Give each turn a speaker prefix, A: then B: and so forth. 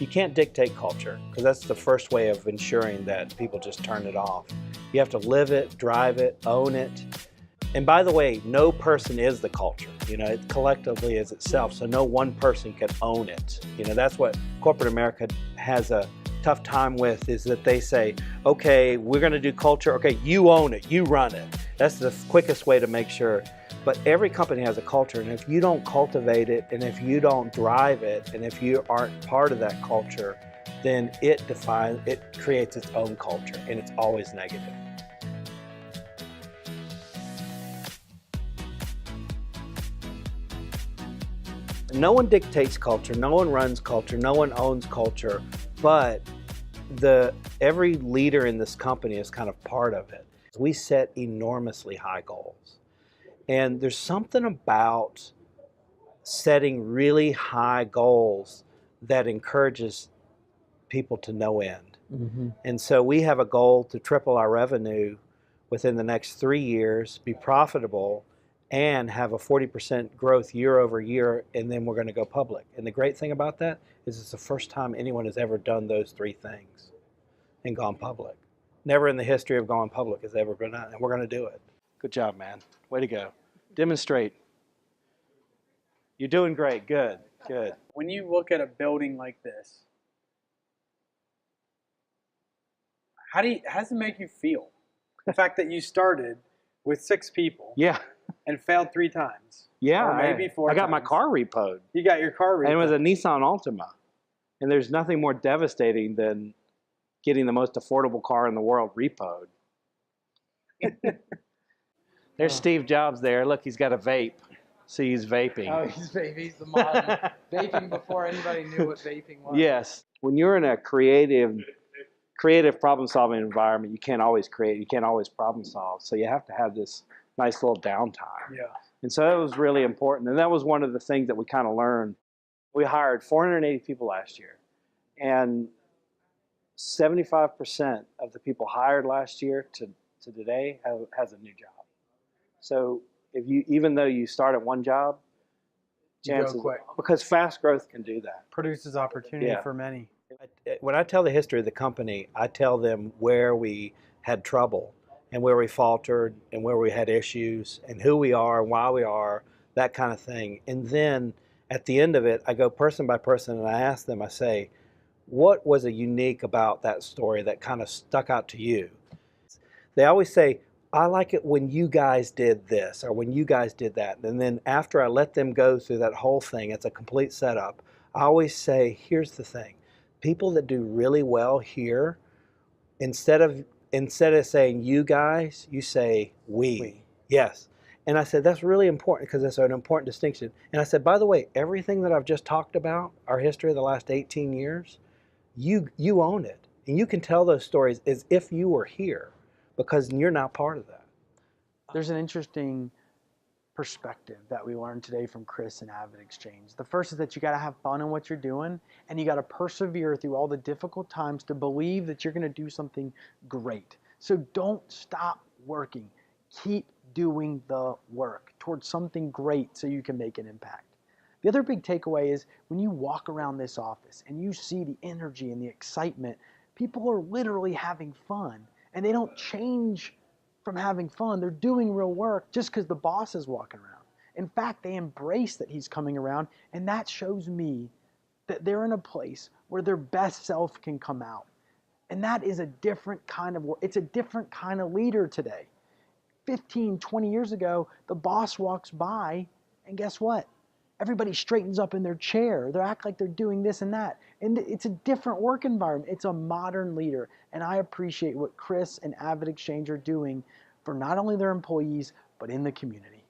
A: You can't dictate culture, because that's the first way of ensuring that people just turn it off. You have to live it, drive it, own it. And by the way, no person is the culture. It collectively is itself, so no one person can own it. That's what corporate America has a tough time with, is that they say, okay, we're going to do culture. Okay, you own it, you run it. That's the quickest way to make sure. But every company has a culture, and if you don't cultivate it, and if you don't drive it, and if you aren't part of that culture, then it creates its own culture, and it's always negative. No one dictates culture, no one runs culture, no one owns culture, but every leader in this company is kind of part of it. We set enormously high goals. And there's something about setting really high goals that encourages people to no end. Mm-hmm. And so we have a goal to triple our revenue within the next 3 years, be profitable, and have a 40% growth year over year, and then we're going to go public. And the great thing about that is it's the first time anyone has ever done those 3 things and gone public. Never in the history of going public has ever been done, and we're going to do it. Good job, man. Way to go. Demonstrate. You're doing great. Good, good.
B: When you look at a building like this, how does it make you feel? The fact that you started with 6 people.
A: Yeah.
B: And failed 3 times.
A: Yeah.
B: Or maybe 4
A: I got
B: times.
A: my car repoed.
B: You got your car repoed.
A: And it was a Nissan Altima. And there's nothing more devastating than getting the most affordable car in the world repoed. There's Steve Jobs there. Look, he's got a vape. See, he's vaping.
B: Oh, he's the modern vaping before anybody knew what vaping was.
A: Yes. When you're in a creative problem-solving environment, you can't always create, you can't always problem solve. So you have to have this nice little downtime.
B: Yeah. And
A: so that was really important. And that was one of the things that we kind of learned. We hired 480 people last year. And 75% of the people hired last year to today has a new job. So even though you start at one job, chances, because fast growth can do that.
B: Produces opportunity for many.
A: When I tell the history of the company, I tell them where we had trouble and where we faltered and where we had issues and who we are and why we are, that kind of thing. And then at the end of it, I go person by person and I ask them, I say, what was unique about that story that kind of stuck out to you? They always say, I like it when you guys did this or when you guys did that. And then after I let them go through that whole thing, it's a complete setup. I always say, here's the thing. People that do really well here, instead of saying you guys, you say we. Yes. And I said, that's really important because it's an important distinction. And I said, by the way, everything that I've just talked about, our history of the last 18 years, you own it. And you can tell those stories as if you were here because you're not part of that.
B: There's an interesting perspective that we learned today from Chris and AvidXchange. The first is that you got to have fun in what you're doing, and you got to persevere through all the difficult times to believe that you're going to do something great. So don't stop working. Keep doing the work towards something great so you can make an impact. The other big takeaway is when you walk around this office and you see the energy and the excitement, people are literally having fun, and they don't change from having fun. They're doing real work just because the boss is walking around. In fact, they embrace that he's coming around, and that shows me that they're in a place where their best self can come out. And that is a different kind of work. It's a different kind of leader today. 15, 20 years ago, the boss walks by, and guess what? Everybody straightens up in their chair. They act like they're doing this and that. And it's a different work environment. It's a modern leader. And I appreciate what Chris and AvidXchange are doing for not only their employees, but in the community.